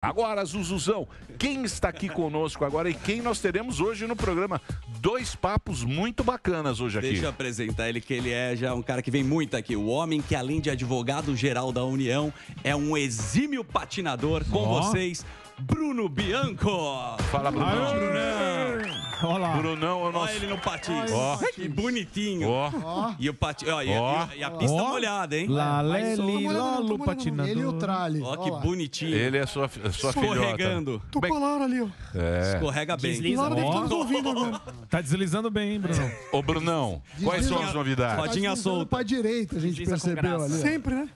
Agora, Zuzuzão, quem está aqui conosco agora e quem nós teremos hoje no programa? Dois papos muito bacanas hoje aqui. Deixa eu apresentar ele, que ele é já um cara que vem muito aqui. O homem que, além de advogado-geral da União, é um exímio patinador. Com vocês, Bruno Bianco. Fala, Brunão. Olá. Brunão é o nosso... Olha ele no patins. Ó. Que bonitinho. Ó. E o e a pista molhada, hein? Lali, Lalo patinador. Ele e o tralho. Ó, que bonitinho. Ele é sua Escorregando. filhota. Tô com a Lara ali, ó. É. Escorrega bem. Desliza. Lara deve estar nos ouvindo agora. Tá deslizando bem, hein, Bruno? Ô, Brunão, quais são as novidades? Rodinha solta. Pra direita, a gente percebeu ali. Sempre, né?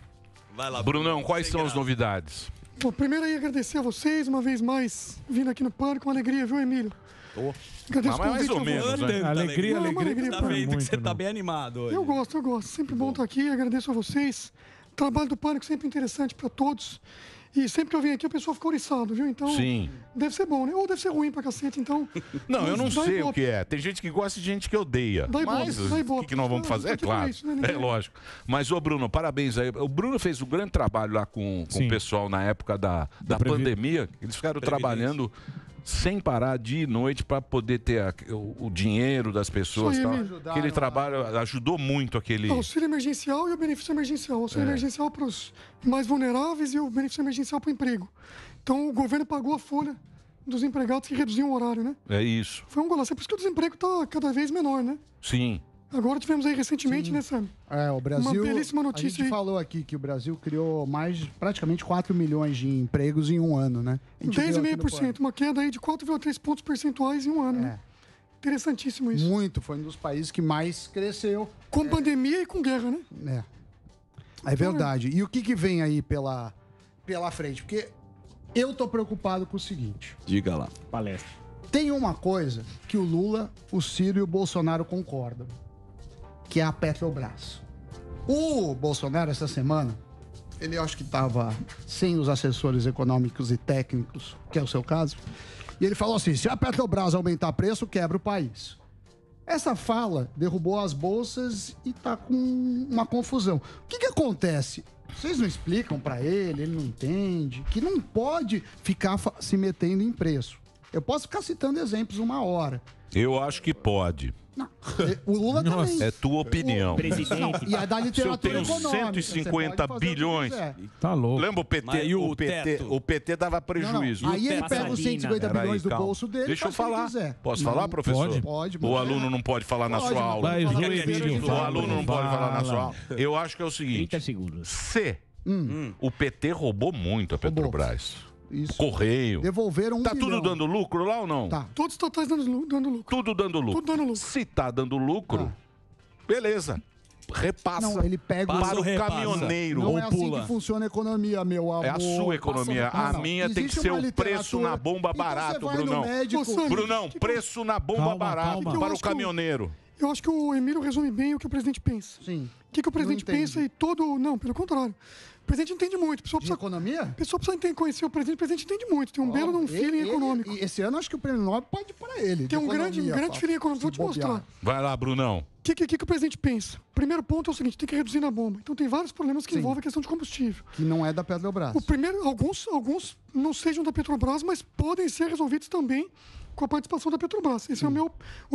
Vai lá, Brunão, quais sem são as graça. novidades? Bom, primeiro aí agradecer a vocês uma vez mais, vindo aqui no Pânico, uma alegria, viu, Emílio? Agradeço o Mas mais convite ou a menos, vocês. né? Alegria, Não, alegria. alegria Tá pra vendo que você muito, tá não. bem animado hoje. Eu gosto. Sempre bom estar aqui, agradeço a vocês. O trabalho do Pânico sempre interessante para todos. E sempre que eu venho aqui, o pessoal fica oriçado, viu? Então, Sim. deve ser bom, né? Ou deve ser ruim pra cacete, então... Não, eu não Dá sei o ibope. que é. Tem gente que gosta e gente que odeia. Dá ibope, Mas dá o ibope. que nós vamos fazer? É Tá aqui pra claro. isso, né? Ninguém- É lógico. Mas, ô Bruno, parabéns aí. O Bruno fez um grande trabalho lá com o Sim. pessoal na época da pandemia. Eles ficaram trabalhando sem parar dia e noite para poder ter o dinheiro das pessoas. Isso aí, Tal. Emílio. Aquele trabalho ajudou muito aquele... O auxílio emergencial e o benefício emergencial. O auxílio emergencial para os mais vulneráveis e o benefício emergencial para o emprego. Então, o governo pagou a folha dos empregados que reduziam o horário, né? É isso. Foi um golaço. É por isso que o desemprego está cada vez menor, né? Sim. Agora tivemos aí recentemente, né, Sam? O Brasil. Uma belíssima A notícia gente aí. falou aqui que o Brasil criou praticamente 4 milhões de empregos em um ano, né? A gente viu aqui no 10,5%. Uma queda aí de 4,3 pontos percentuais em um ano, né? Interessantíssimo isso. Muito, foi um dos países que mais cresceu. Com pandemia e com guerra, né? É verdade. E o que vem aí pela frente? Porque eu tô preocupado com o seguinte. Diga lá. Palestra. Tem uma coisa que o Lula, o Ciro e o Bolsonaro concordam, que é a Petrobras. O Bolsonaro, essa semana, ele acho que estava sem os assessores econômicos e técnicos, que é o seu caso, e ele falou assim, se a Petrobras aumentar preço, quebra o país. Essa fala derrubou as bolsas e tá com uma confusão. O que acontece? Vocês não explicam para ele não entende, que não pode ficar se metendo em preço. Eu posso ficar citando exemplos uma hora. Eu acho que pode. Não, o Lula também. É tua opinião. Não, e a da Se eu literatura tenho econômica. 150 bilhões. Tá louco. Lembra o PT? Mas e o PT, teto? o PT dava prejuízo. Aí ele teto? pega os 150 Peraí, bilhões do calma. bolso dele. Deixa eu faz o que ele falar. quiser. Posso Não, falar, professor? Pode. O aluno não pode falar na sua aula. Vai, Fala, Ju, Emílio, O fala. aluno não pode falar na sua Fala. aula. Eu acho que é o seguinte. 30 segundos. Se o PT roubou muito a Petrobras. Isso. Correio. Devolveram Tá bilhão. tudo dando lucro lá ou não? Tá. Todos os totais dando lucro. Tudo dando lucro. Tudo dando lucro. Se tá dando lucro, beleza. Repassa Não, ele pega o- para o repassa. caminhoneiro. Não Ou é assim pula. que funciona a economia, meu amor. É a sua economia. Passa ou A repassa? minha tem que Existe ser uma o preço literatura- na bomba Então barato, você vai no Brunão. médico- Ô, Sandro, Brunão, preço na bomba Calma, barato calma. Eu para o acho que o- caminhoneiro. Eu acho que o Emílio resume bem o que o presidente pensa. Sim. O que o presidente Não entende. pensa e todo... Não, pelo contrário. O presidente entende muito. A pessoa De precisa, economia? a pessoa precisa conhecer o presidente entende muito. Tem um belo de um feeling econômico. E esse ano acho que o prêmio Nobel pode ir para ele. de Tem um grande economia, feeling econômico. Vou te se bobear. mostrar. Vai lá, Brunão. O que o presidente pensa? Primeiro ponto é o seguinte, tem que reduzir na bomba. Então tem vários problemas que envolvem a questão de combustível. Que não é da Petrobras. O primeiro, alguns não sejam da Petrobras, mas podem ser resolvidos também com a participação da Petrobras. Esse é o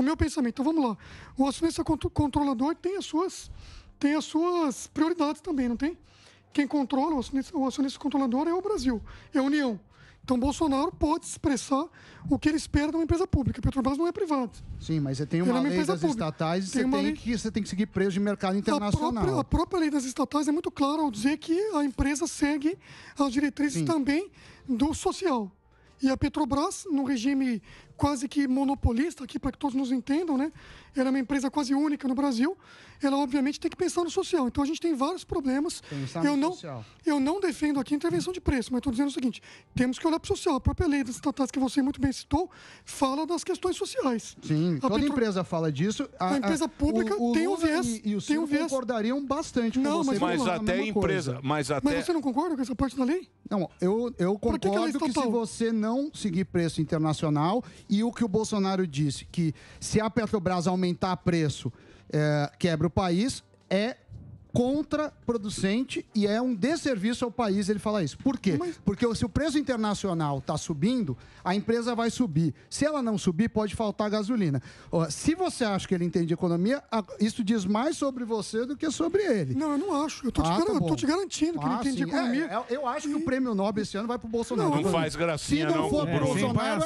meu pensamento. Então vamos lá. O acionista controlador tem as suas prioridades também, não tem? Quem controla, o acionista controlador é o Brasil, é a União. Então Bolsonaro pode expressar o que ele espera de uma empresa pública. A Petrobras não é privada. Sim, mas você tem Ela é uma uma lei empresa das pública. estatais e Tem uma lei- você tem que seguir preço de mercado internacional. A própria lei das estatais é muito clara ao dizer que a empresa segue as diretrizes também do social. E a Petrobras, num regime quase que monopolista, aqui para que todos nos entendam, né? Ela é uma empresa quase única no Brasil. Ela, obviamente, tem que pensar no social. Então, a gente tem vários problemas. Pensar no social. Eu não defendo aqui intervenção de preço, mas estou dizendo o seguinte, temos que olhar para o social. A própria lei das estatais, que você muito bem citou, fala das questões sociais. Sim, A toda Petro- empresa fala disso. A empresa pública tem um Lula viés, E o tem um Ciro viés. concordariam bastante com Não, você. mas Mas vamos lá, falando a até mesma empresa. coisa. Mas Mas até. você não concorda com essa parte da lei? Não, eu Pra que ela é concordo que se estatal? você não seguir preço internacional e o que o Bolsonaro disse, que se a Petrobras aumentar preço, quebra o país, é contraproducente e é um desserviço ao país ele falar isso. Por quê? Porque se o preço internacional está subindo, a empresa vai subir. Se ela não subir, pode faltar gasolina. Se você acha que ele entende de economia, isso diz mais sobre você do que sobre ele. Não, eu não acho. Eu tô te garantindo que ele entende de economia. Eu acho que o prêmio Nobel esse ano vai pro Bolsonaro. Não faz gracinha, se não for pro Bolsonaro,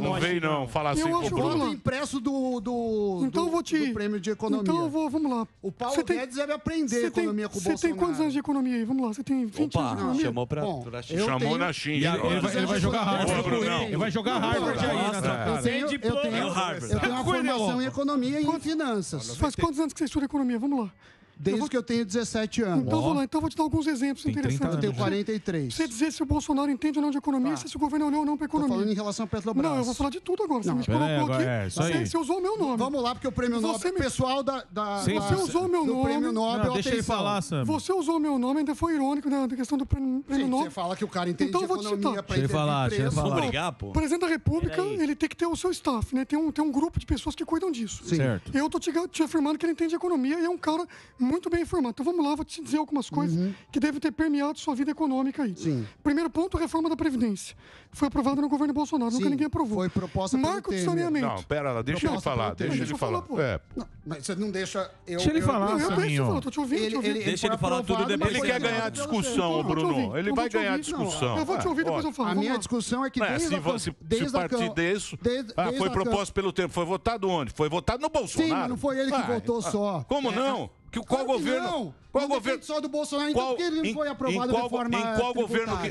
não vem não falar assim com o Bruno. O impresso do prêmio de economia. Então vamos lá. O Paulo Guedes deve aprender economia com o Bolsonaro. Você tem quantos anos de economia aí? Vamos lá, você tem 20 anos de economia? Chamou pra Chamou na China. Ele vai jogar Harvard. Ele vai jogar Harvard aí na sua casa. Eu tenho uma formação em economia e em finanças. Faz quantos anos que você estuda economia? Vamos lá. Desde que eu tenho 17 anos. Então vamos lá, então eu vou te dar alguns exemplos interessantes. Eu tenho 43. Você dizer se o Bolsonaro entende ou não de economia, se o governo olhou ou não para economia. Tô falando em relação à Petrobras. Não, eu vou falar de tudo agora. Você me colocou aqui. Você usou o meu nome. Vamos lá, porque o prêmio Nobel, o pessoal você usou o meu nome. Prêmio Nobel, deixa ele falar, Sam. Você usou o meu nome, ainda foi irônico na questão do prêmio Nobel. Você fala que o cara entende de economia para entender preço. Vamos brigar, pô. O presidente da República, ele tem que ter o seu staff, né? Tem um grupo de pessoas que cuidam disso. Certo. Eu tô te afirmando que ele entende de economia e é um cara muito bem informado. Então vamos lá, vou te dizer algumas coisas que devem ter permeado sua vida econômica aí. Sim. Primeiro ponto, reforma da Previdência. Foi aprovada no governo Bolsonaro, nunca ninguém aprovou. Foi proposta pelo Marco de Temer. saneamento. Não, pera lá, deixa ele falar. Deixa ele falar. Não, mas você não deixa... Deixa ele falar, eu tô te ouvindo. Deixa ele falar tudo depois. Ele quer ganhar discussão, Bruno. Ele vai ganhar discussão. Eu vou te ouvir, depois eu falo. A minha discussão é que se partir disso... Foi proposto pelo tempo. Foi votado onde? Foi votado no Bolsonaro. Sim, mas não foi ele que votou só. Como não? Qual governo? Qual governo? Só do Bolsonaro, então por que ele não foi aprovado a reforma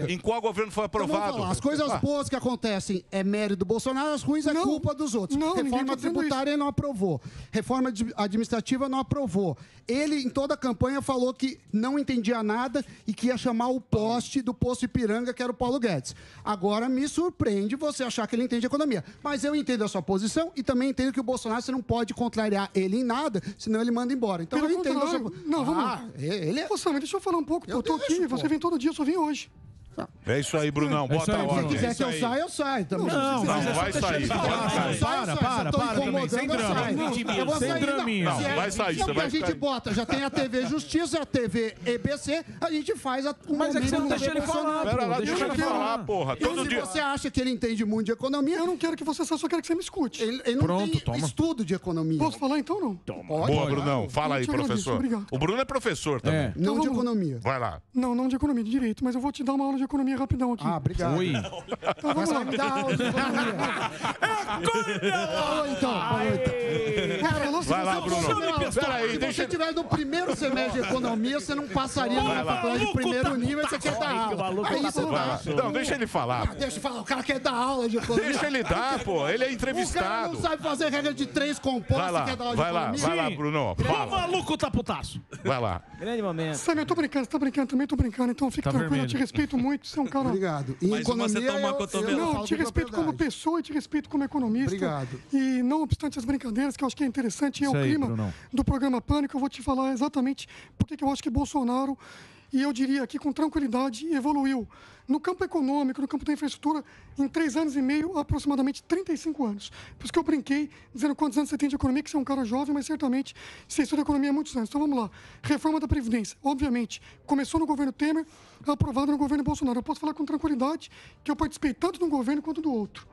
em qual governo foi aprovado? As coisas boas que acontecem é mérito do Bolsonaro, as ruins é culpa dos outros. Reforma tributária ele não aprovou. Reforma administrativa não aprovou. Ele, em toda a campanha, falou que não entendia nada e que ia chamar o poste do Poço Ipiranga, que era o Paulo Guedes. Agora, me surpreende você achar que ele entende economia. Mas eu entendo a sua posição e também entendo que o Bolsonaro você não pode contrariar ele em nada, senão ele manda embora. Então, eu entendo a sua... Não, vamos lá. Ele é... Ô, Sam, deixa eu falar um pouco. Eu tô aqui, você vem todo dia, eu só vim hoje. É isso aí, Brunão. Bota a ordem. Se quiser que eu saia, eu saio também. Não, vai sair. Para. Sem drama. Eu vou sair. Não, vai sair. Não, porque a gente bota, já tem a TV Justiça, a TV EBC, a gente faz o Mas é que você não deixa ele falar. Pera lá, deixa ele falar, porra. Todo dia. Se você acha que ele entende muito de economia... Eu não quero que você só quero que você me escute. Ele não tem estudo de economia. Posso falar então ou não? Boa, Brunão. Fala aí, professor. Obrigado. O Bruno é professor também. Não de economia. Vai lá. Não de economia, de direito, mas eu vou te dar uma aula de economia rapidão aqui. Ah, obrigado. Oi. Então vamos lá. Me dá aula de economia. Então. Vai lá, Bruno. Peraí, Se você estiver no primeiro semestre de economia, você não passaria numa faculdade de primeiro nível e você quer dar aula. Aí você dá. Não, deixa ele falar. Deixa eu falar, o cara quer dar aula de economia. Deixa ele dar, pô. Ele é O cara entrevistado. não sabe fazer regra de 3 compostos e quer dar aula de economia. Vai lá, Bruno. O Fala. maluco tá putaço. Vai lá. Grande momento. Sabe, eu tô brincando, você tá brincando também, tô brincando, então fique tranquilo, eu te respeito muito, você é um cara... Obrigado. Em Mas uma você economia, toma uma cotovela. Não, te respeito como pessoa e te respeito como economista. Obrigado. E não obstante as brincadeiras, que eu acho que é interessante, e é o Isso aí, clima Brunão. do programa Pânico, eu vou te falar exatamente porque que eu acho que Bolsonaro, e eu diria aqui com tranquilidade, evoluiu. No campo econômico, no campo da infraestrutura, em 3 anos e meio, aproximadamente 35 anos. Por isso que eu brinquei, dizendo quantos anos você tem de economia, que você é um cara jovem, mas certamente você estuda economia há muitos anos. Então vamos lá. Reforma da Previdência, obviamente, começou no governo Temer, aprovado no governo Bolsonaro. Eu posso falar com tranquilidade que eu participei tanto de um governo quanto do outro.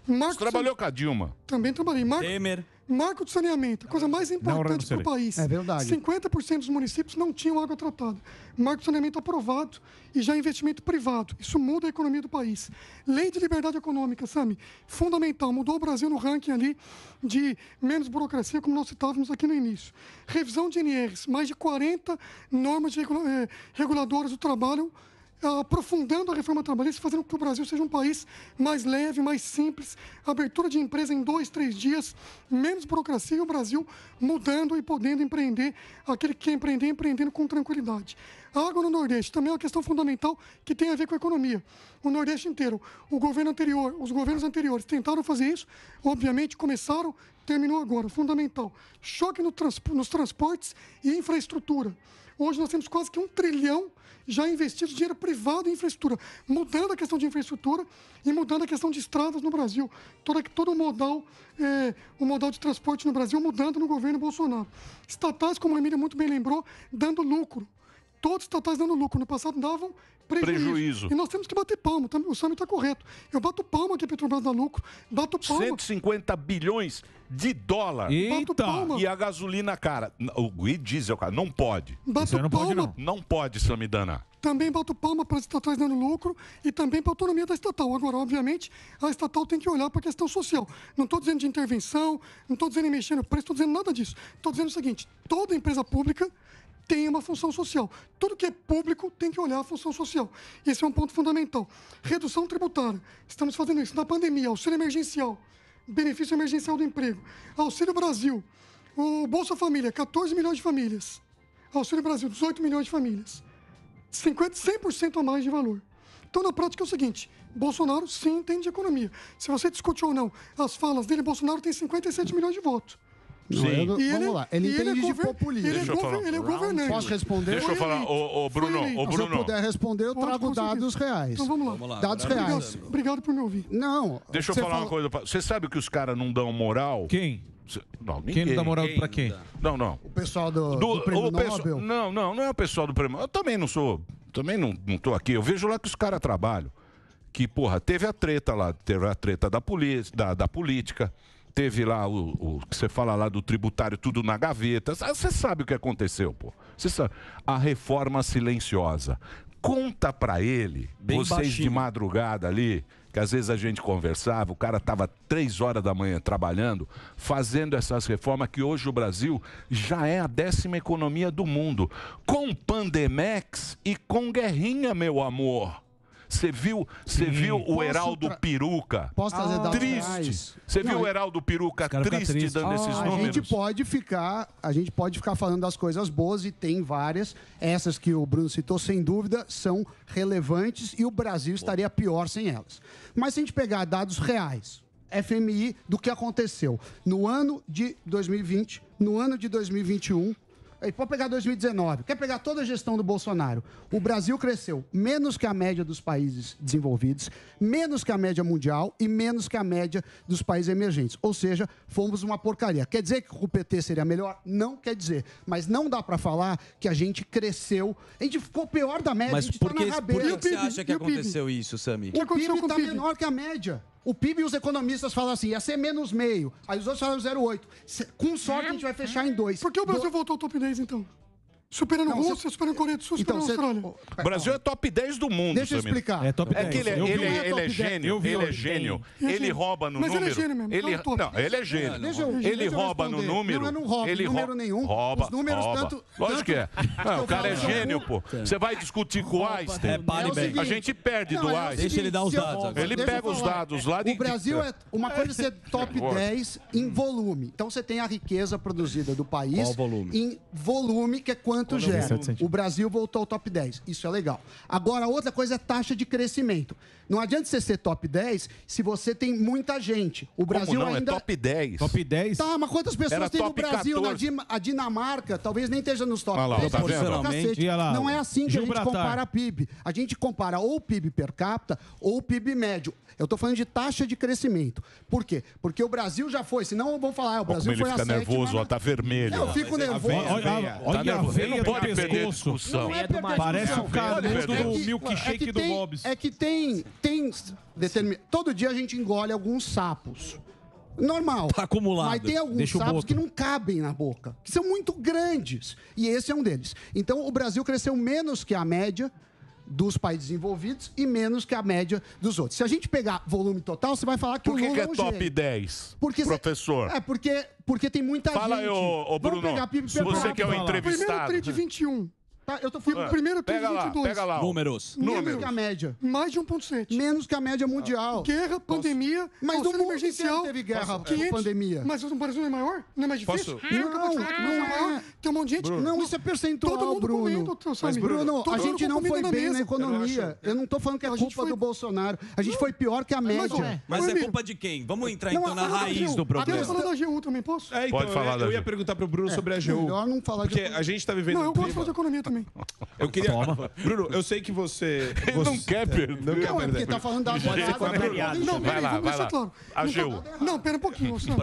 Você trabalhou com a Dilma. Também trabalhei. Temer. Marco de saneamento, a coisa mais importante para o país. É verdade. 50% dos municípios não tinham água tratada. Marco de saneamento aprovado e já investimento privado. Isso muda a economia do país. Lei de liberdade econômica, Sami, fundamental. Mudou o Brasil no ranking ali de menos burocracia, como nós citávamos aqui no início. Revisão de NRs, mais de 40 normas reguladoras do trabalho, aprofundando a reforma trabalhista, fazendo com que o Brasil seja um país mais leve, mais simples, abertura de empresa em 2, 3 dias, menos burocracia e o Brasil mudando e podendo empreender, aquele que quer empreender, empreendendo com tranquilidade. A água no Nordeste também é uma questão fundamental que tem a ver com a economia. O Nordeste inteiro, os governos anteriores tentaram fazer isso, obviamente começaram, terminou agora, fundamental. Choque nos transportes e infraestrutura. Hoje nós temos quase que 1 trilhão já investido dinheiro privado em infraestrutura, mudando a questão de infraestrutura e mudando a questão de estradas no Brasil. Todo o modal de transporte no Brasil mudando no governo Bolsonaro. Estatais, como a Emília muito bem lembrou, dando lucro. Todos os estatais dando lucro. No passado davam prejuízo. E nós temos que bater palma. O Sami está correto. Eu bato palma que a Petrobras dá lucro. Bato palma. 150 bilhões de dólar. Bato palma. E a gasolina, cara, o diesel, cara, não pode. Bato não palma. pode, não. Não pode, Samidana. Também bato palma para as estatais dando lucro e também para a autonomia da estatal. Agora, obviamente, a estatal tem que olhar para a questão social. Não estou dizendo de intervenção, não estou dizendo em mexer no preço, estou dizendo nada disso. Estou dizendo o seguinte, toda empresa pública tem uma função social. Tudo que é público tem que olhar a função social. Esse é um ponto fundamental. Redução tributária. Estamos fazendo isso na pandemia, auxílio emergencial, benefício emergencial do emprego, Auxílio Brasil, o Bolsa Família, 14 milhões de famílias. Auxílio Brasil, 18 milhões de famílias. 100% a mais de valor. Então, na prática, é o seguinte, Bolsonaro sim entende de economia. Se você discute ou não as falas dele, Bolsonaro tem 57 milhões de votos. Vamos lá, ele entende de populismo. Ele é governante. Posso responder? Deixa eu falar, Bruno. Se eu puder responder, eu trago dados reais. Então vamos lá. Dados reais. Obrigado por me ouvir. Não. Deixa eu falar uma coisa. Você sabe que os caras não dão moral? Quem? Não, ninguém. Quem não dá moral pra quem? Não. O pessoal do Prêmio Nobel? Não é o pessoal do Prêmio. Eu também não sou. Também não tô aqui. Eu vejo lá que os caras trabalham. Que, porra, teve a treta lá. Teve a treta da política. Teve lá o que você fala lá do tributário, tudo na gaveta. Você sabe o que aconteceu, pô. Você sabe. A reforma silenciosa. Conta pra ele, Bem vocês baixinho. de madrugada ali, que às vezes a gente conversava, o cara tava 3 horas da manhã trabalhando, fazendo essas reformas que hoje o Brasil já é a 10ª economia do mundo. Com Pandemex e com guerrinha, meu amor. Você viu o Heraldo Peruca? Posso trazer dados triste. reais? Você viu o Heraldo Peruca triste dando esses números? A gente pode ficar falando das coisas boas e tem várias. Essas que o Bruno citou, sem dúvida, são relevantes e o Brasil estaria pior sem elas. Mas se a gente pegar dados reais, FMI, do que aconteceu no ano de 2020, no ano de 2021... Pode pegar 2019, quer pegar toda a gestão do Bolsonaro. O Brasil cresceu menos que a média dos países desenvolvidos, menos que a média mundial e menos que a média dos países emergentes. Ou seja, fomos uma porcaria. Quer dizer que o PT seria melhor? Não quer dizer. Mas não dá para falar que a gente cresceu. A gente ficou pior da média, Mas a gente por está que na rabeira. você acha que aconteceu isso, Sami? O PIB está menor que a média. O PIB, os economistas falam assim, ia ser menos meio. Aí os outros falaram 0,8. Com sorte, a gente vai fechar em 2. Por que o Brasil voltou ao top 10, então? Superando Rússia, superando Coreia do Sul, superando Austrália. O Brasil é top 10 do mundo. Deixa eu explicar. É top 10. É que ele é gênio. Ele é gênio. Ele rouba no número. Mas ele é gênio mesmo. Ele é gênio. Ele rouba no número. Não, eu não roubo número nenhum. Rouba. Os números tanto... Lógico que é. O cara é gênio, pô. Você vai discutir com o Einstein. A gente perde do Einstein. Deixa ele dar os dados agora. Ele pega os dados lá de... O Brasil é uma coisa ser top 10 em volume. Então você tem a riqueza produzida do país. Qual volume? Em volume, que é quanto gera. O Brasil voltou ao top 10. Isso é legal. Agora, outra coisa é taxa de crescimento. Não adianta você ser top 10 se você tem muita gente. O Brasil Como não? ainda... É top 10. Top 10? Tá, mas quantas pessoas Era tem no top Brasil? 14. A Dinamarca talvez nem esteja nos top Olha lá, 10. tá vendo? Cacete. Ia lá, Não é assim que a gente Gilbratar. compara PIB. A gente compara ou o PIB per capita ou o PIB médio. Eu estou falando de taxa de crescimento. Por quê? Porque o Brasil já foi. Senão vão falar, o Brasil Como foi ele a fica sétima, nervoso, ó, tá vermelho. Eu fico nervoso. Olha a Ele veia não do pode perder a pescoço. discussão. Não é perder Parece discussão. o canudo É do que- milkshake do Bob's. É que tem todo dia a gente engole alguns sapos. Normal. Tá acumulado. Mas tem alguns Deixa o sapos boto. que não cabem na boca, que são muito grandes. E esse é um deles. Então, o Brasil cresceu menos que a média dos países desenvolvidos e menos que a média dos outros. Se a gente pegar volume total, você vai falar que Por o que Lula que é é um top gênio. 10, Porque professor? porque tem muita Fala gente. aí, ô Vamos Bruno. pegar PIB per Você que é o capita. Primeiro entrevistado. tri de 21. Tá, eu tô falando. Primeiro tem Pega lá, 22. pega lá. Números. Menos que a média. Mais de 1,7. Menos que a média mundial. Guerra, pandemia, Mas no auxílio mundo emergencial. inteiro teve guerra, 500. pandemia. Mas o Brasil não é maior? Não é mais difícil? Posso? Juro que eu vou te falar que o Brasil é maior. Tem um monte de gente. Não, isso é percentual, Todo mundo Bruno. comendo, Mas, Samir. Bruno, Todo a mundo gente não comendo foi na bem mesa. na economia. Eu não tô falando que é culpa do Bolsonaro. A gente foi pior que a média. Mas é culpa de quem? Vamos entrar então na raiz do problema. Posso falar da AGU também, posso? É, então, Pode falar, eu ia AGU. perguntar pro Bruno sobre a AGU. Melhor não falar de Porque a gente tá vivendo Não, eu um gosto de clima... falar de economia também. Eu queria... Bruno, eu sei que você... Ele não quer perder. Não quer Não, é porque perder. tá falando da Não, Vai lá, vamos vai deixar lá. claro. AGU. Não, pera um pouquinho. Sam.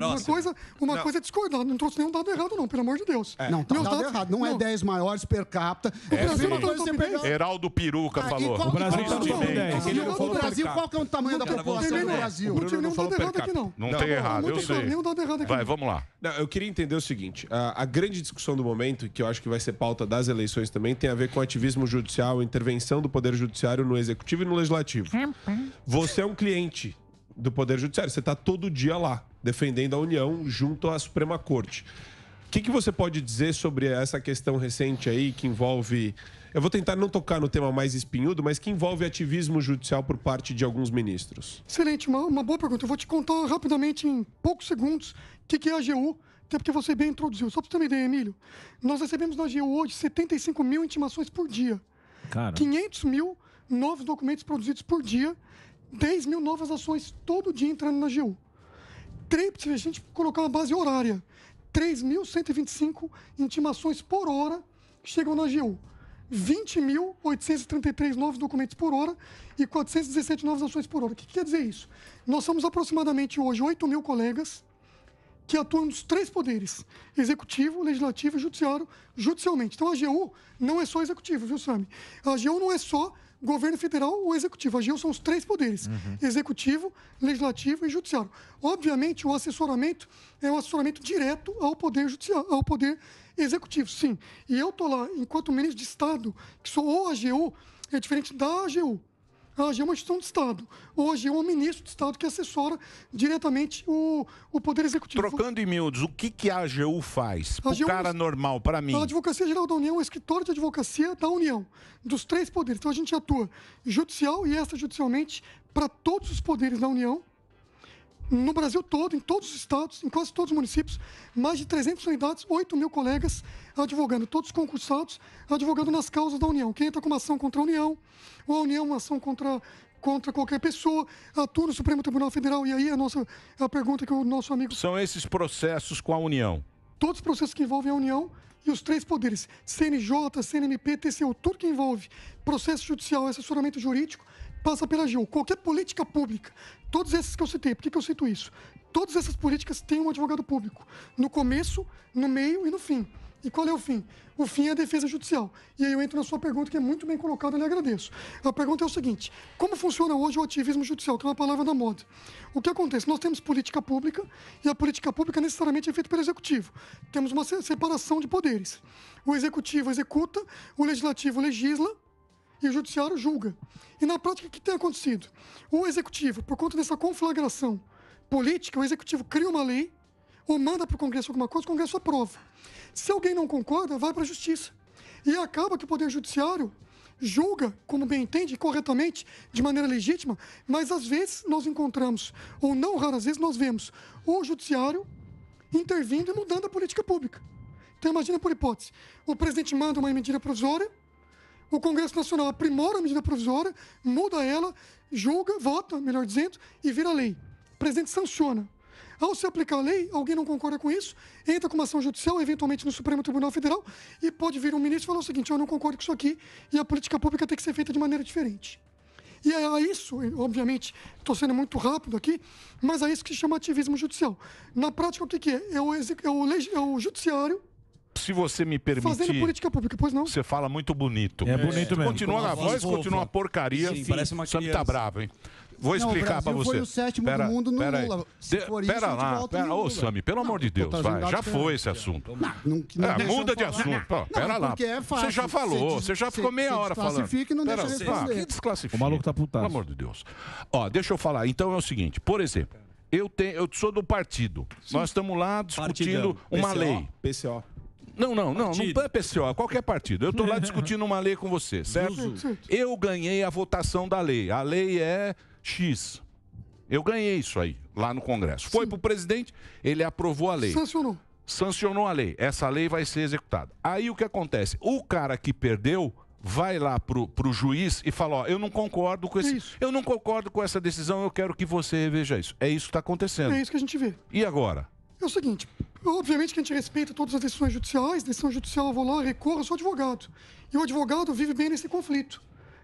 Uma coisa é discordar. Não trouxe nenhum dado errado, não, pelo amor de Deus. Não, tá Meus dado dados- errado. Não é 10 maiores per capita. O Brasil não tá no Depois você top pega- 10. Heraldo Peruca falou. O Brasil tá no top 10. Ele não O falou Brasil, per qual que é o tamanho da população do Não Brasil? tive nenhum dado errado aqui, não. Não tem errado, eu Muito claro, sei. nenhum dado errado aqui. Vai, não. vamos lá. Não, eu queria entender o seguinte: a grande discussão do momento, que eu acho que vai ser pauta das eleições também, tem a ver com ativismo judicial, intervenção do Poder Judiciário no Executivo e no Legislativo. Você é um cliente do Poder Judiciário, você está todo dia lá, defendendo a União junto à Suprema Corte. O que você pode dizer sobre essa questão recente aí que envolve... Eu vou tentar não tocar no tema mais espinhudo, mas que envolve ativismo judicial por parte de alguns ministros. Excelente, uma boa pergunta. Eu vou te contar rapidamente, em poucos segundos, o que é a AGU, até porque você bem introduziu. Só para você ter uma ideia, Emílio, nós recebemos na AGU hoje 75 mil intimações por dia. Cara. 500 mil novos documentos produzidos por dia, 10 mil novas ações todo dia entrando na AGU. Se a gente colocar uma base horária, 3.125 intimações por hora que chegam na AGU. 20.833 novos documentos por hora e 417 novas ações por hora. O que quer dizer isso? Nós somos aproximadamente hoje 8 mil colegas que atuam nos três poderes, executivo, legislativo e judiciário, judicialmente. Então a AGU não é só executivo, viu, Sami? A AGU não é só governo federal ou executivo. A AGU são os três poderes, executivo, legislativo e judiciário. Obviamente, o assessoramento é um assessoramento direto ao poder judiciário, ao poder executivo, sim. E eu estou lá, enquanto ministro de Estado, que sou o AGU, é diferente da AGU. A AGU é uma instituição de Estado. O AGU é um ministro de Estado que assessora diretamente o Poder Executivo. Trocando em miúdos, o que a AGU faz? A O AGU cara normal, para mim. A Advocacia Geral da União é o escritório de advocacia da União, dos três poderes. Então a gente atua judicial e extrajudicialmente para todos os poderes da União, no Brasil todo, em todos os estados, em quase todos os municípios, mais de 300 unidades, 8 mil colegas advogando, todos concursados, advogando nas causas da União. Quem entra com uma ação contra a União, ou a União uma ação contra qualquer pessoa, atua no Supremo Tribunal Federal, e aí a pergunta que o nosso amigo... São esses processos com a União. Todos os processos que envolvem a União e os três poderes, CNJ, CNMP, TCU, tudo que envolve processo judicial e assessoramento jurídico, passa pela AGU. Qualquer política pública, todos esses que eu citei, por que eu cito isso? Todas essas políticas têm um advogado público, no começo, no meio e no fim. E qual é o fim? O fim é a defesa judicial. E aí eu entro na sua pergunta, que é muito bem colocada, eu lhe agradeço. A pergunta é o seguinte: como funciona hoje o ativismo judicial, que é uma palavra da moda? O que acontece? Nós temos política pública, e a política pública necessariamente é feita pelo executivo. Temos uma separação de poderes. O executivo executa, o legislativo legisla, e o judiciário julga. E na prática, o que tem acontecido? O executivo, por conta dessa conflagração política, o executivo cria uma lei, ou manda para o Congresso alguma coisa, o Congresso aprova. Se alguém não concorda, vai para a Justiça. E acaba que o Poder Judiciário julga, como bem entende, corretamente, de maneira legítima, mas às vezes nós encontramos, ou não raras vezes, nós vemos o Judiciário intervindo e mudando a política pública. Então imagina por hipótese, o presidente manda uma medida provisória, o Congresso Nacional aprimora a medida provisória, muda ela, julga, vota, melhor dizendo, e vira lei. O presidente sanciona. Ao se aplicar a lei, alguém não concorda com isso, entra com uma ação judicial, eventualmente no Supremo Tribunal Federal, e pode vir um ministro e falar o seguinte: eu não concordo com isso aqui, e a política pública tem que ser feita de maneira diferente. E é a isso, obviamente, estou sendo muito rápido aqui, mas é isso que se chama ativismo judicial. Na prática, o que é? É o judiciário... Se você me permitir... Fazendo política pública, pois não? Você fala muito bonito. É bonito mesmo. Continua na voz, continua uma porcaria. Sim, parece uma O Sam criança. tá bravo, hein? Vou Não, explicar o pra Brasil você. foi o sétimo do mundo no aí. Lula. Se for isso, Pera a gente lá, volta pera. no Ô, Lula. Sami, pelo amor de Deus, trazendo vai. dados Já foi diferentes. esse assunto. Não deixa Muda eu de falar. assunto. Pô, pera lá. Porque é fácil. Você já falou, você já ficou meia hora falando. Desclassifica e não Pera, deixa responder. que desclassifica? O maluco tá putaço. Pelo amor de Deus. Ó, deixa eu falar. Então é o seguinte, por exemplo, eu sou do partido. Nós estamos lá discutindo Partidão. uma PCO, lei. PCO. Não é PCO, é qualquer partido. Eu estou lá discutindo uma lei com você, certo? Eu ganhei a votação da lei. A lei é X. Eu ganhei isso aí, lá no Congresso. Foi para o presidente, ele aprovou a lei. Sancionou a lei. Essa lei vai ser executada. Aí o que acontece? O cara que perdeu vai lá pro juiz e fala, ó, eu não concordo com eu não concordo com essa decisão, eu quero que você reveja isso. É isso que está acontecendo. É isso que a gente vê. E agora? É o seguinte, obviamente que a gente respeita todas as decisões judiciais, decisão judicial, eu vou lá, recorro, eu sou advogado. E o advogado vive bem nesse conflito.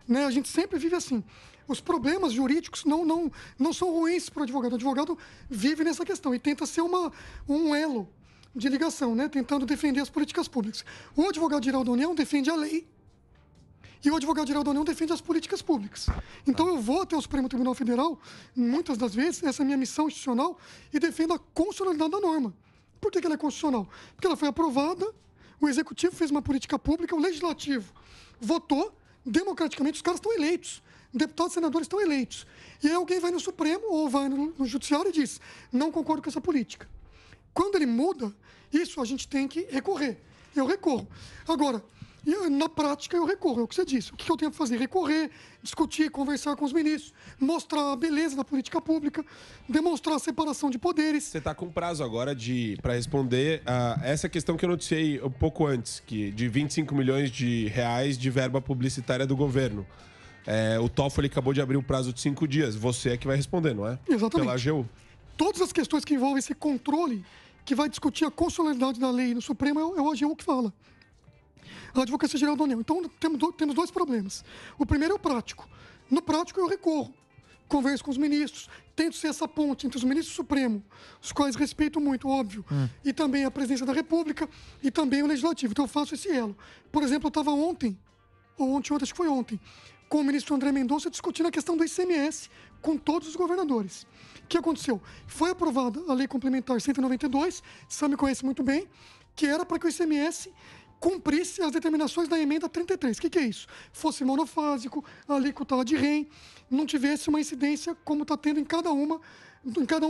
Né? A gente sempre vive assim. Os problemas jurídicos não são ruins para o advogado. O advogado vive nessa questão e tenta ser um elo de ligação, né? Tentando defender as políticas públicas. O advogado-geral da União defende a lei e o advogado-geral da União defende as políticas públicas. Então eu vou até o Supremo Tribunal Federal, muitas das vezes, essa é a minha missão institucional, e defendo a constitucionalidade da norma. Por que ela é constitucional? Porque ela foi aprovada, o Executivo fez uma política pública, o Legislativo votou, democraticamente os caras estão eleitos. Deputados e senadores estão eleitos. E aí alguém vai no Supremo ou vai no Judiciário e diz, não concordo com essa política. Quando ele muda, isso a gente tem que recorrer. Eu recorro. Agora, na prática eu recorro, é o que você disse. O que eu tenho que fazer? Recorrer, discutir, conversar com os ministros, mostrar a beleza da política pública, demonstrar a separação de poderes. Você está com prazo agora para responder a essa questão que eu noticiei um pouco antes, de 25 milhões de reais de verba publicitária do governo. O Toffoli acabou de abrir um prazo de 5 dias. Você é que vai responder, não é? Exatamente. Pela AGU. Todas as questões que envolvem esse controle, que vai discutir a constitucionalidade da lei no Supremo, é o AGU que fala. A Advocacia Geral da União. Então, temos dois problemas. O primeiro é o prático. No prático, eu recorro, converso com os ministros, tento ser essa ponte entre os ministros do Supremo, os quais respeito muito, óbvio, e também a Presidência da República, e também o Legislativo. Então, eu faço esse elo. Por exemplo, eu estava ontem, acho que foi ontem, com o ministro André Mendonça discutindo a questão do ICMS com todos os governadores. O que aconteceu? Foi aprovada a Lei Complementar 192, Sam me conhece muito bem, que era para que o ICMS cumprisse as determinações da emenda 33. O que é isso? Fosse monofásico, a alíquota de REM, não tivesse uma incidência como está tendo em cada um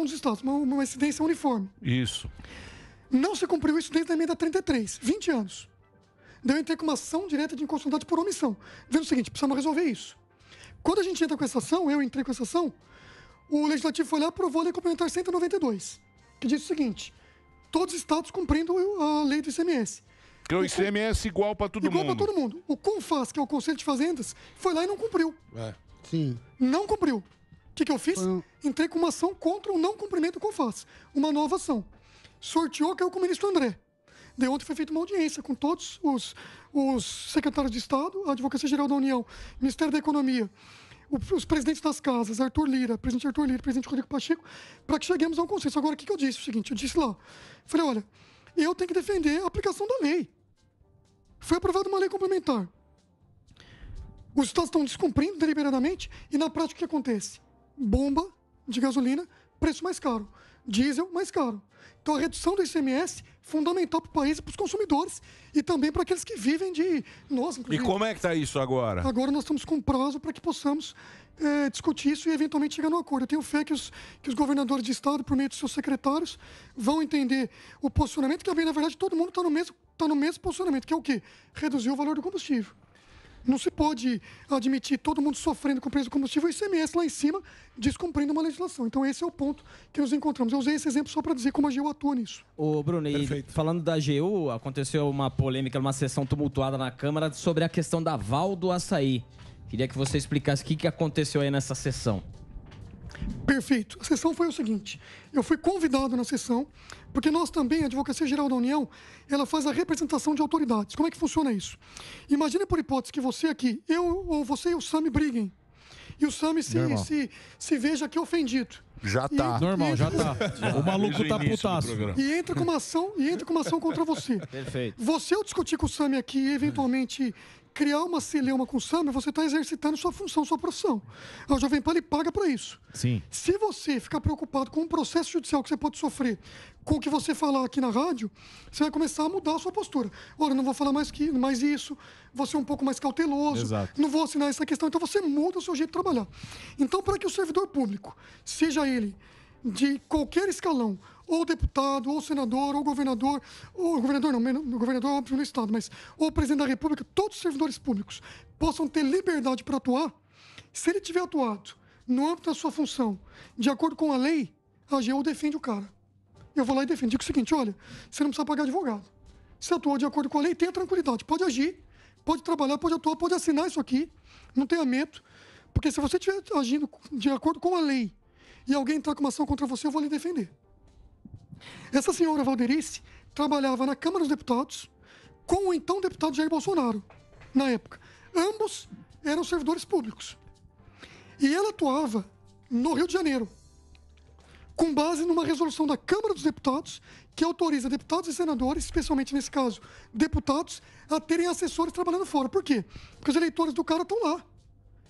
dos estados, uma incidência uniforme. Isso. Não se cumpriu isso desde a emenda 33, 20 anos. Daí eu entrei com uma ação direta de inconstitucionalidade por omissão. Dizendo o seguinte, precisamos resolver isso. Quando a gente entra com essa ação, eu entrei com essa ação, o Legislativo foi lá e aprovou a Lei Complementar 192, que diz o seguinte, todos os estados cumprindo a lei do ICMS. Que o ICMS igual para todo mundo. Igual para todo mundo. O CONFAS, que é o Conselho de Fazendas, foi lá e não cumpriu. Sim. Não cumpriu. O que eu fiz? Entrei com uma ação contra o não cumprimento do CONFAS. Uma nova ação. Sorteou, caiu com o ministro André. Daí ontem foi feita uma audiência com todos os secretários de Estado, a Advocacia Geral da União, Ministério da Economia, os presidentes das casas, presidente Arthur Lira, presidente Rodrigo Pacheco, para que cheguemos a um consenso. Agora, o que eu disse? O seguinte, eu disse lá, falei, olha, eu tenho que defender a aplicação da lei. Foi aprovada uma lei complementar. Os estados estão descumprindo deliberadamente e, na prática, o que acontece? Bomba de gasolina, preço mais caro. Diesel, mais caro. Então, a redução do ICMS é fundamental para o país e para os consumidores e também para aqueles que vivem de nós. E como é que está isso agora? Agora nós estamos com prazo para que possamos discutir isso e eventualmente chegar no acordo. Eu tenho fé que os governadores de estado, por meio dos seus secretários, vão entender o posicionamento, que na verdade todo mundo está no mesmo posicionamento, que é o quê? Reduzir o valor do combustível. Não se pode admitir todo mundo sofrendo com o preço do combustível e o ICMS lá em cima descumprindo uma legislação. Então esse é o ponto que nos encontramos. Eu usei esse exemplo só para dizer como a AGU atua nisso. Ô Bruno, e falando da AGU, aconteceu uma polêmica, uma sessão tumultuada na Câmara sobre a questão da Val do Açaí. Queria que você explicasse o que aconteceu aí nessa sessão. Perfeito. A sessão foi o seguinte, eu fui convidado na sessão, porque nós também, a Advocacia Geral da União, ela faz a representação de autoridades. Como é que funciona isso? Imagine por hipótese que você aqui, eu ou você e o Sami briguem, e o Sami se veja aqui ofendido. Já tá. Normal, já tá. O maluco tá putaço. E entra com uma ação contra você. Perfeito. Você, ao discutir com o Sami aqui e eventualmente criar uma celeuma com o Sami, você está exercitando sua função, sua profissão. A Jovem Pan, ele paga para isso. Sim. Se você ficar preocupado com um processo judicial que você pode sofrer com o que você falar aqui na rádio, você vai começar a mudar a sua postura. Olha, não vou falar mais isso, vou ser um pouco mais cauteloso, Exato. não vou assinar essa questão. Então você muda o seu jeito de trabalhar. Então, para que o servidor público, seja ele de qualquer escalão, ou deputado, ou senador, ou governador não, governador óbvio no Estado, mas ou presidente da República, todos os servidores públicos possam ter liberdade para atuar, se ele tiver atuado no âmbito da sua função, de acordo com a lei, a AGU defende o cara. Eu vou lá e defendo. Digo o seguinte, olha, você não precisa pagar advogado. Se atuou de acordo com a lei, tenha tranquilidade. Pode agir, pode trabalhar, pode atuar, pode assinar isso aqui. Não tenha medo. Porque se você estiver agindo de acordo com a lei e alguém entrar com uma ação contra você, eu vou lhe defender. Essa senhora Valderice trabalhava na Câmara dos Deputados com o então deputado Jair Bolsonaro, na época. Ambos eram servidores públicos. E ela atuava no Rio de Janeiro, com base numa resolução da Câmara dos Deputados que autoriza deputados e senadores, especialmente nesse caso, deputados, a terem assessores trabalhando fora. Por quê? Porque os eleitores do cara estão lá.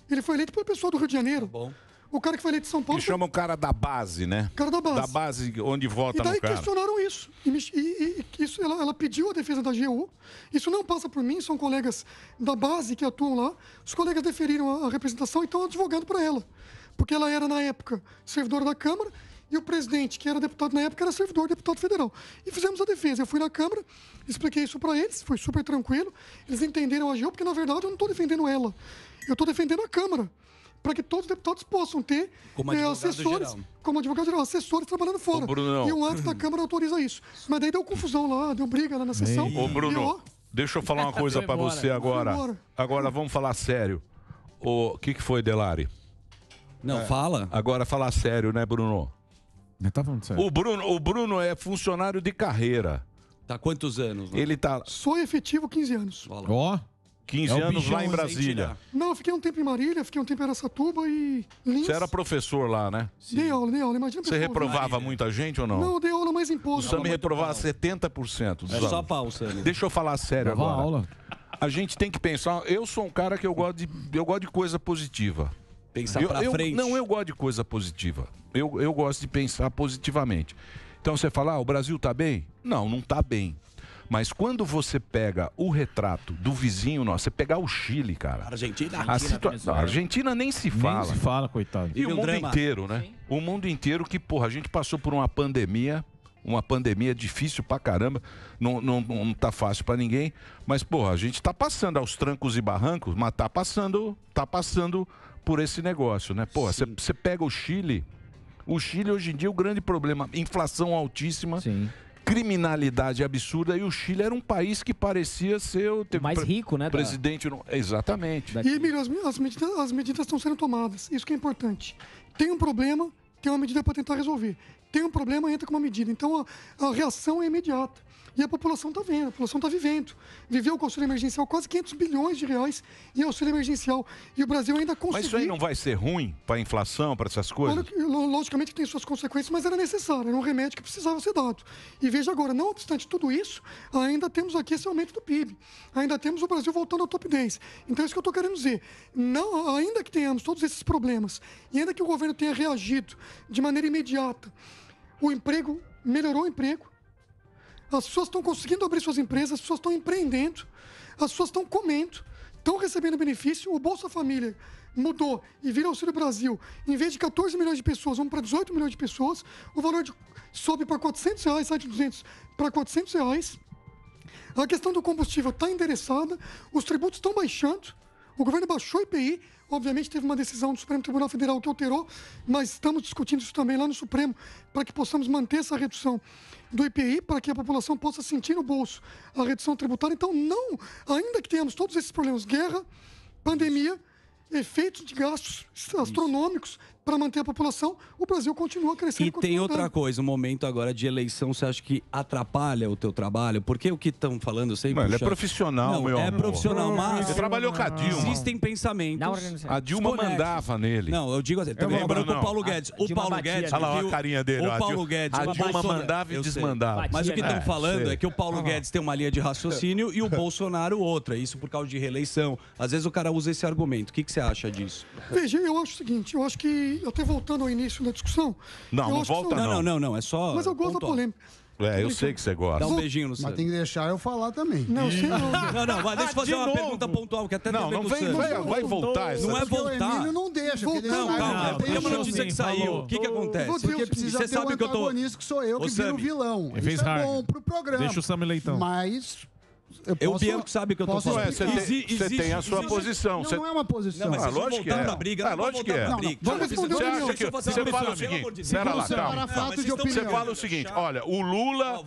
Ele foi eleito pelo pessoal do Rio de Janeiro. Bom. O cara que foi eleito em São Paulo... Que chama o cara da base, né? Cara da base. Da base onde vota no cara. E daí questionaram isso. Isso ela pediu a defesa da AGU. Isso não passa por mim, são colegas da base que atuam lá. Os colegas deferiram a representação e estão advogando para ela. Porque ela era, na época, servidora da Câmara e o presidente, que era deputado na época, era servidor, deputado federal. E fizemos a defesa. Eu fui na Câmara, expliquei isso para eles, foi super tranquilo. Eles entenderam a AGU, porque, na verdade, eu não estou defendendo ela. Eu estou defendendo a Câmara, para que todos os deputados possam ter assessores, como advogado geral, assessores trabalhando fora. E um ato da Câmara autoriza isso. Mas daí deu confusão lá, deu briga lá na sessão. Ô, Bruno, deixa eu falar uma coisa para você agora. Agora vamos falar sério. O que foi, Delari? Não, fala. Agora falar sério, né, Bruno? Não tá falando sério. O Bruno é funcionário de carreira. Tá quantos anos? Né? Ele tá... Sou efetivo 15 anos. Ó. 15 anos lá em Brasília. Não, eu fiquei um tempo em Marília, fiquei um tempo em Araçatuba e Lins. Você era professor lá, né? Dei aula. Imagina. Você reprovava muita gente ou não? Não, eu dei aula mais em pós. O Sami reprovava 70% dos É alunos. só pau, Sami. Deixa eu falar sério Dava agora. aula. A gente tem que pensar... Eu sou um cara que eu gosto de coisa positiva. Pensar pra frente. Não, eu gosto de coisa positiva. Eu gosto de pensar positivamente. Então você fala, o Brasil tá bem? Não, não tá bem. Mas quando você pega o retrato do vizinho nosso, você pegar o Chile, cara. A Argentina nem se fala. Nem se fala, coitado. E o mundo inteiro, né? Sim. O mundo inteiro que, porra, a gente passou por uma pandemia difícil pra caramba, não tá fácil pra ninguém, mas, porra, a gente tá passando aos trancos e barrancos, mas tá passando por esse negócio, né? Porra, você pega o Chile hoje em dia, o grande problema, inflação altíssima. Sim. Criminalidade absurda, e o Chile era um país que parecia ser o mais rico, né? Presidente, exatamente. E, Emílio, as medidas estão sendo tomadas, isso que é importante. Tem um problema, tem uma medida para tentar resolver. Tem um problema, entra com uma medida. Então a reação é imediata. E a população está vendo, a população está vivendo. Viveu com o auxílio emergencial quase 500 bilhões de reais em auxílio emergencial. E o Brasil ainda conseguiu... Mas isso aí não vai ser ruim para a inflação, para essas coisas? Logicamente que tem suas consequências, mas era necessário, era um remédio que precisava ser dado. E veja agora, não obstante tudo isso, ainda temos aqui esse aumento do PIB. Ainda temos o Brasil voltando ao top 10. Então é isso que eu estou querendo dizer. Não, ainda que tenhamos todos esses problemas, e ainda que o governo tenha reagido de maneira imediata, o emprego, melhorou o emprego, as pessoas estão conseguindo abrir suas empresas, as pessoas estão empreendendo, as pessoas estão comendo, estão recebendo benefício, o Bolsa Família mudou e vira Auxílio Brasil. Em vez de 14 milhões de pessoas, vamos para 18 milhões de pessoas, o valor sobe para R$400, sai de 200 para R$400. A questão do combustível está endereçada, os tributos estão baixando, o governo baixou o IPI, obviamente teve uma decisão do Supremo Tribunal Federal que alterou, mas estamos discutindo isso também lá no Supremo, para que possamos manter essa redução do IPI, para que a população possa sentir no bolso a redução tributária. Então, não, ainda que tenhamos todos esses problemas, guerra, pandemia, efeitos de gastos astronômicos para manter a população, o Brasil continua crescendo. E tem outra coisa, o momento agora de eleição, você acha que atrapalha o teu trabalho? Porque o que estão falando sempre... Ele é profissional, não, meu é amor. Profissional, mas... Ele trabalhou com a Dilma. Existem pensamentos... A Dilma mandava nele. Não, eu digo assim, também lembrando com o Paulo Guedes. O Paulo Guedes... Olha lá a carinha dele. O Paulo Guedes... A Dilma mandava e desmandava. Mas o que estão falando é que o Paulo Guedes tem uma linha de raciocínio e o Bolsonaro outra. Isso por causa de reeleição. Às vezes o cara usa esse argumento. O que você acha disso? Veja, eu acho o seguinte, eu acho que, até voltando ao início da discussão... Não volta não. Não, é só... Mas eu gosto da polêmica. É, eu sei que você gosta. Dá um beijinho no Mas Sami. tem que deixar eu falar também. Não, sim, não. Não, vai, deixa eu fazer uma pergunta pontual, que até Não, tem a ver não com o vem, Sami. vai voltar essa. Não é Porque o voltar. Emílio não deixa. porque ele Não, sai, calma, tem tem uma chance. notícia que saiu. O que acontece? Porque precisa Você ter um sabe que eu tô... antagonista que sou eu, Ô, que vira o Sami, vilão. Ele fez Isso é hard. bom pro programa. Deixa o Sami Leitão. Mas... O Bianco sabe que eu tô posso falando. explicar. Você tem a sua posição. Não, não é uma posição. Não, mas vocês vão lógico que voltar é. pra briga. Não, lógico que é. vamos voltar pra briga. Vamos responder Você o Daniel. acha que você fala o seguinte, pera lá, calma. fato de opinião. Você fala o seguinte, olha, o Lula,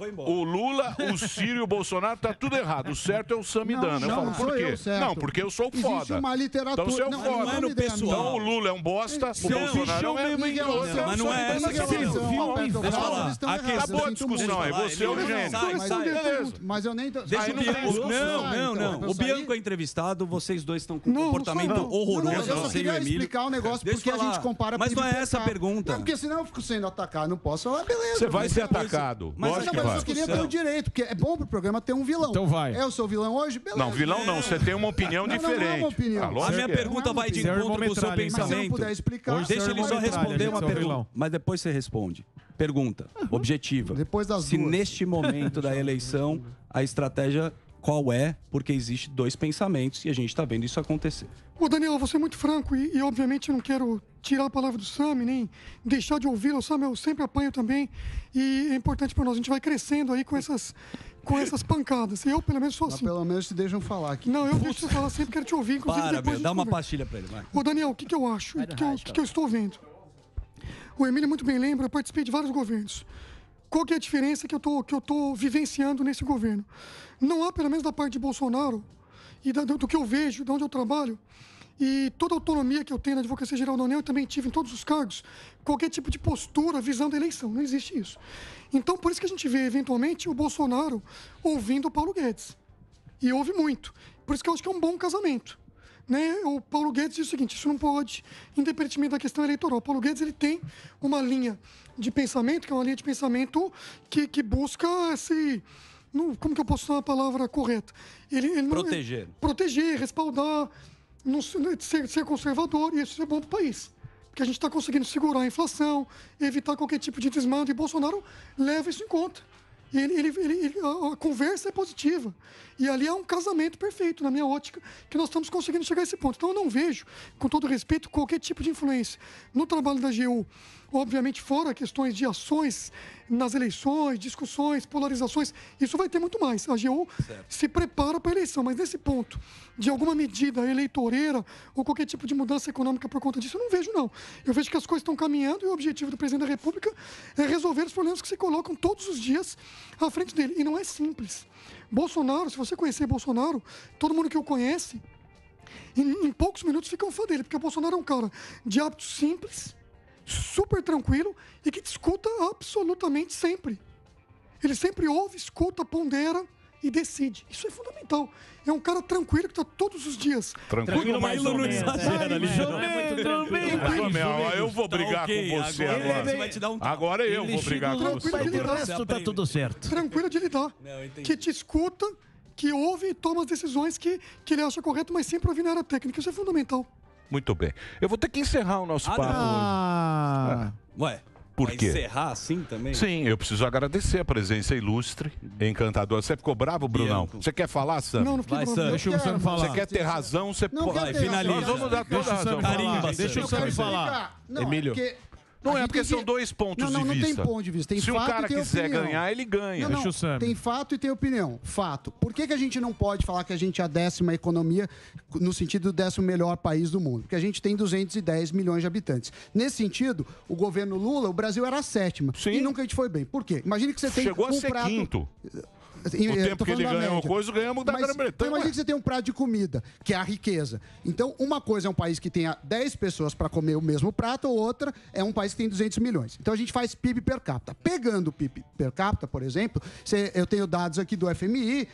o Ciro e o Bolsonaro tá tudo errado. O certo é o Samidana. Eu Não, falo, não por sou quê? eu, certo. Não, porque eu sou Existe foda. uma literatura... Então você é o Não, foda. não é no me dê a minha. pessoal. Então o Lula é um bosta, o Não, Bolsonaro é um Em relação- Mas não é essa em relação questão. ao Petrobras, Deixa eu falar. eles estão A errados, questão- Acabou a eu sinto discussão muito. aí. Você é o Ele- gênio. Sai. Beleza. Mas eu nem... Deixa Aí o não tem Bianco. discussão. Não. O Bianco é entrevistado, vocês dois estão com um Não, comportamento não sou eu. horroroso. Não, mas eu só Você e o queria Emílio. explicar o negócio Deixa porque eu a gente falar. compara Mas não é PIB per essa a capita. pergunta. Não, porque senão eu fico sendo atacado, não posso falar, beleza. Você vai mas ser depois- atacado. Mas Lógico Não, que mas vai. eu queria ter o direito, porque é bom pro programa ter um vilão. Então vai. Eu sou vilão hoje? Beleza. Não, vilão não. Você tem uma opinião Não, não é diferente. uma opinião. Ah, A lógico minha que é. pergunta Não é vai de uma encontro com o seu metralha, então. Mas se eu não pensamento. puder explicar... Hoje Deixa Senhor ele só Metralha, responder gente, uma seu pergunta. vilão. Mas depois você responde. Pergunta, objetiva. Depois das Se duas. neste momento da eleição, a estratégia qual é? Porque existe dois pensamentos e a gente está vendo isso acontecer. Ô, Daniel, vou ser muito franco e obviamente eu não quero tirar a palavra do Sami, nem deixar de ouvi-lo. O Sami eu sempre apanho também e é importante para nós. A gente vai crescendo aí com essas pancadas. Eu, pelo menos, sou Mas assim. pelo menos se deixam falar aqui. Não, eu deixo você falar sempre, quero te ouvir. Inclusive, Para, depois meu, a gente dá uma conversa. pastilha para ele, vai. Ô, Daniel, o que, que eu acho? O que eu estou vendo? O Emílio muito bem lembra, eu participei de vários governos. Qual que é a diferença que eu tô vivenciando nesse governo? Não há, pelo menos da parte de Bolsonaro, e do que eu vejo, de onde eu trabalho, e toda a autonomia que eu tenho na Advocacia Geral da União, eu também tive em todos os cargos, qualquer tipo de postura visando a eleição. Não existe isso. Então, por isso que a gente vê, eventualmente, o Bolsonaro ouvindo o Paulo Guedes. E ouve muito. Por isso que eu acho que é um bom casamento. Né? O Paulo Guedes diz o seguinte, isso não pode, independentemente da questão eleitoral. O Paulo Guedes ele tem uma linha de pensamento, que é uma linha de pensamento que busca esse... como que eu posso usar a palavra correta? Ele não- Proteger. Proteger, respaldar, ser conservador, e isso é bom para o país. Porque a gente está conseguindo segurar a inflação, evitar qualquer tipo de desmando, e Bolsonaro leva isso em conta. A conversa é positiva. E ali é um casamento perfeito, na minha ótica, que nós estamos conseguindo chegar a esse ponto. Então eu não vejo, com todo respeito, qualquer tipo de influência no trabalho da AGU. Obviamente, fora questões de ações nas eleições, discussões, polarizações, isso vai ter muito mais. A AGU se prepara para a eleição, mas nesse ponto de alguma medida eleitoreira ou qualquer tipo de mudança econômica por conta disso, eu não vejo, não. Eu vejo que as coisas estão caminhando e o objetivo do presidente da República é resolver os problemas que se colocam todos os dias à frente dele. E não é simples. Bolsonaro, se você conhecer Bolsonaro, todo mundo que o conhece, em poucos minutos fica um fã dele, porque o Bolsonaro é um cara de hábitos simples, super tranquilo e que te escuta absolutamente sempre. Ele sempre ouve, escuta, pondera e decide. Isso é fundamental. É um cara tranquilo que está todos os dias. Tranquilo, mais ou menos. Eu vou brigar com você agora. Você vai te dar um Agora eu vou brigar com você. Tranquilo de lidar. resto tá tudo certo. Tranquilo de lidar. Que te escuta, que ouve e toma as decisões que ele acha correto, mas sempre ouvindo a área técnica. Isso é fundamental. Muito bem. Eu vou ter que encerrar o nosso papo hoje. Ué, Por vai quê? encerrar assim também? Sim, eu preciso agradecer a presença ilustre, encantadora. Você ficou bravo, Brunão? Bianco. Você quer falar, Sam? Não, não fiquei Vai, bravo. Sam, Eu Deixa o quero, Sam mas- falar. Você quer ter razão, você Não, pode. quero ter finaliza. Nós vamos dar toda a razão. Carimba, Deixa o Sam falar. explicar. Não, Emílio. Não a é gente porque tem são que- dois pontos não, de não vista. tem ponto de vista. Tem Se o fato cara e tem quiser opinião. ganhar, ele ganha. Deixa o Sam. Tem fato e tem opinião. Fato. Por que a gente não pode falar que a gente é a 10ª economia no sentido do 10º melhor país do mundo? Porque a gente tem 210 milhões de habitantes. Nesse sentido, o governo Lula, o Brasil era a 7ª. Sim. E nunca a gente foi bem. Por quê? Imagine que você tem Chegou a um ser prato... quinto. O O tempo que ele ganhou coisa, ganhamos da Mas Grã-Bretanha. imagina que você tem um prato de comida, que é a riqueza. Então, uma coisa é um país que tenha 10 pessoas para comer o mesmo prato, ou outra é um país que tem 200 milhões. Então, a gente faz PIB per capita. Pegando o PIB per capita, por exemplo, eu tenho dados aqui do FMI,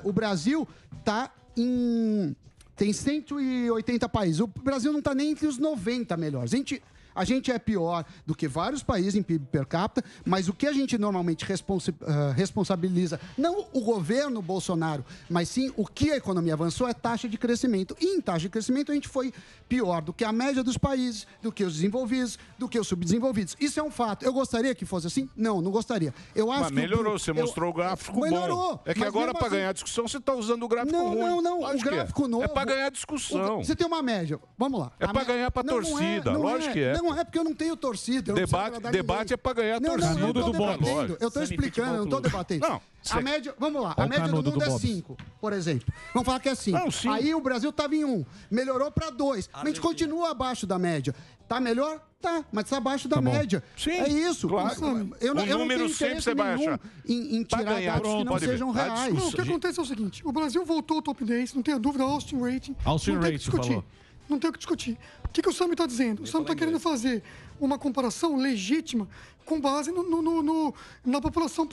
o Brasil está em... Tem 180 países. O Brasil não está nem entre os 90 melhores. A gente é pior do que vários países em PIB per capita, mas o que a gente normalmente responsabiliza, não o governo Bolsonaro, mas sim o que a economia avançou é taxa de crescimento. E em taxa de crescimento a gente foi pior do que a média dos países, do que os desenvolvidos, do que os subdesenvolvidos. Isso é um fato. Eu gostaria que fosse assim? Não, não gostaria. Eu acho Mas melhorou, você mostrou o gráfico melhorou, bom. É que mas agora, mesmo para assim- ganhar discussão, você está usando o gráfico ruim. Não. Lógico O que gráfico novo... É para ganhar discussão. Você tem uma média. Vamos lá. É pra ganhar pra torcida, lógico que é. Não é porque eu não tenho torcida. eu não preciso agradar Debate ninguém. é pra ganhar a Não, torcida. eu tô do debatendo, Bob. eu tô explicando, eu não tô debatendo. Não, A média, vamos lá, Ó a o média do canudo mundo do é Bob's. 5, por exemplo. Vamos falar que é 5. Não, sim. Aí o Brasil estava em 1, melhorou para 2. A gente continua abaixo da média. Tá melhor? Tá, mas tá abaixo da média. Sim, é isso. claro. Eu não número tenho sempre interesse você vai nenhum achar. em Pra tirar ganhar, dados que não pode ver. sejam A reais. Não, o que acontece é o seguinte: o Brasil voltou ao top 10, não tenha dúvida, Austin Rating. Austin não tem o que Rating discutir. falou. Não tem o que discutir. O que o Sami está dizendo? O Sami está querendo fazer uma comparação legítima com base na população,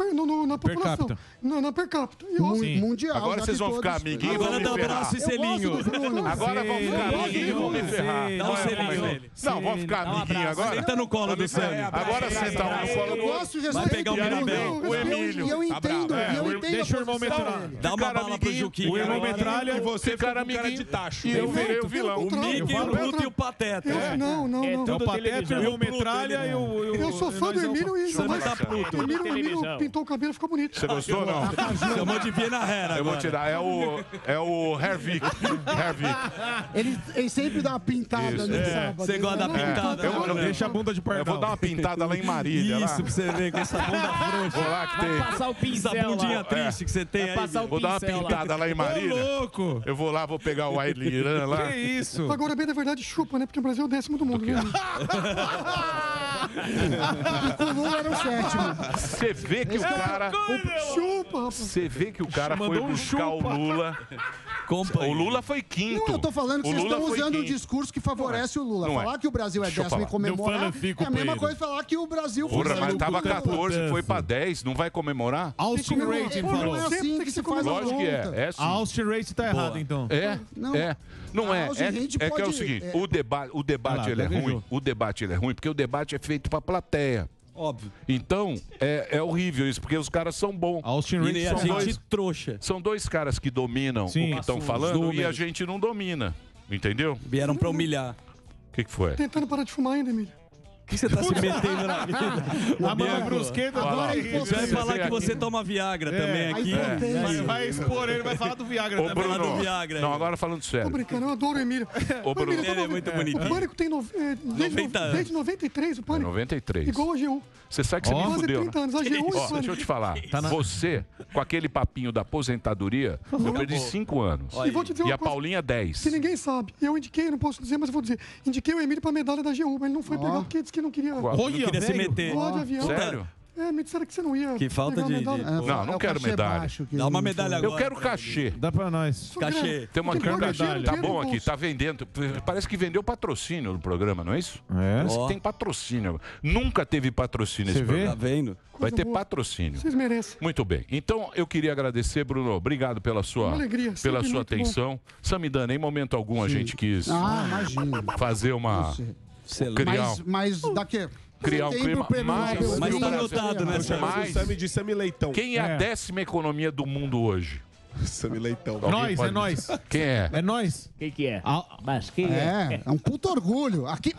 na população, capita. na per capita. E eu- Sim. Mundial. Agora já vocês que vão ficar todos- amiguinhos e Agora vão dá me ferrar. abraço e Eu gosto selinho. do Bruno. Agora vão ficar amiguinhos e vão me ferrar. Dá um Olha selinho como é. nele. Não, vão ficar amiguinhos agora. Senta no colo do Sami. Agora senta um no colo Eu do outro. gosto de Vai respeito pegar o do Bruno. Mirabel. O Emílio. E eu entendo, Tá bravo. deixa o irmão metralha. Dá uma Ficaram bala pro amiguinho. Juquinha. O irmão agora. metralha E você Ficaram fica com cara amiguinho. de tacho. E eu virei o Pelo vilão. O contrário, Mickey, o pelo Bruto e contrário. o Pateta. Não. É o Pateta, o irmão metralha e o... Eu sou fã do Emílio e Sami tá puto. Emílio pintou o cabelo e ficou bonito. Você gostou ou não? Chamou de Viena Herrera Eu vou agora. tirar. É o Hervik. Ele sempre dá uma pintada no sábado. Você gosta da pintada? Eu- né? Deixa a bunda de Eu pardal. vou dar uma pintada lá em Marília. Isso, lá. pra você ver com essa bunda frouxa. Vou lá que tem. Passar o pincel Essa bundinha lá. triste que você tem aí. Passar o Vou dar uma pincel lá. pintada lá em Ô, Marília. louco! Eu vou lá, vou pegar o Ailiran lá. Que isso? Agora, bem da verdade, chupa, né? Porque o Brasil é o 10º do mundo. Né? E com o Lula era o 7º. Você vê que o cara. Chupa, rapaz. Você vê que o cara foi Mandou um buscar o chupa. Lula. O Lula foi quinto. Não, eu tô falando que O vocês Lula estão foi usando um quinto. discurso que favorece o Lula. Não é. Falar que o Brasil é Deixa eu 10º e falar. comemorar Não fico é a mesma com coisa que falar que o Brasil foi Porra, mas saiu tava do campo. 14, foi pra 10, não vai comemorar? Austin Rating Não é falou. assim que se faz a Lógico que conta. é. É sim. Austin Rating tá errado, então. É, Não. é. Não A é. Austin Rating É que é o pode- seguinte, é- o debate Olha lá, ele é gaguejou. ruim. O debate ele é ruim porque o debate é feito pra plateia. Óbvio. Então, é horrível isso, porque os caras são bons. Austin Rating E a São gente dois. trouxa. São dois caras que dominam Sim. o que estão Os falando e a números. gente não domina. Entendeu? Vieram pra humilhar. O que foi? Tentando parar de fumar ainda, Emílio. O que você tá se metendo na vida? A mão brusqueta Agora do é Você vai falar que aqui. você toma Viagra também aqui. Vai expor ele, vai falar do Viagra Ô, também. falar Bruno, do Viagra não, aí. agora falando Tô sério. brincando, eu adoro o Emílio. Ô, Bruno, Emílio, ele é muito O bonitinho. Pânico tem desde 90 anos. 93, o Pânico. 93. Igual a AGU. Você sabe que você me Quase fudeu, 30 né? anos. A AGU e o Ó, deixa eu Pânico. te falar. Você, com aquele papinho da aposentadoria, eu perdi 5 anos. E vou te dizer E uma a coisa Paulinha, 10. que ninguém sabe. Eu indiquei, não posso dizer, mas eu vou dizer. Indiquei o Emílio pra medalha da AGU, mas ele não foi pegar porque disse que não queria Qual? Não Olha, queria se velho. meter. voar de avião. Sério? Me disseram que você não ia. Que falta pegar a de- medalha. de- Não, não É o quero cachê medalha. baixo que Dá uma não medalha foi. agora. Eu quero cachê. Dá pra nós. Cachê. Tem uma Tem que pôr cachê. dinheiro Tá no bom aqui, bolso. tá vendendo. Parece que vendeu patrocínio no programa, não é isso? É? Parece Ó. que tem patrocínio. Nunca teve patrocínio Você nesse vê? Tá programa. vendo? Vai ter boa. patrocínio. Vocês merecem. Muito bem. Então, eu queria agradecer, Bruno. Obrigado pela sua, Uma alegria, pela sempre sua muito bom. atenção. Samidana, em momento algum a gente quis Ah, imagina. fazer uma. Excelente. Criar, Mas daqui. criar um Setembro, clima prêmio mais. Nobel, Mas eu tá tenho- anotado, né, Eu chamo Mas- o Sami de Sami Leitão. Quem é a É. 10ª economia do mundo hoje? Sami Leitão. Alguém Nós, pode é nós. dizer? Quem é? É nós. Quem que é? Al- Mas quem é? É um puto orgulho. Aqui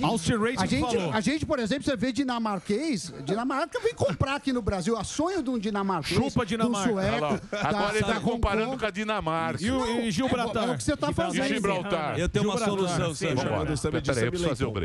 Austin Rating falou. a gente, por exemplo, você vê dinamarquês, Dinamarca vem comprar aqui no Brasil. A sonho de um dinamarquês, Chupa, Dinamarca. de um Olha sueco, lá. Agora ele da está comparando Hong com a Dinamarca. E o Kong. É Gibraltar. o que você tá E fazendo. Gibraltar. Eu tenho uma Gibraltar. solução, Sérgio. Vambora. Chamando o Sami de Peraí, eu Sami preciso fazer o Leitão. break.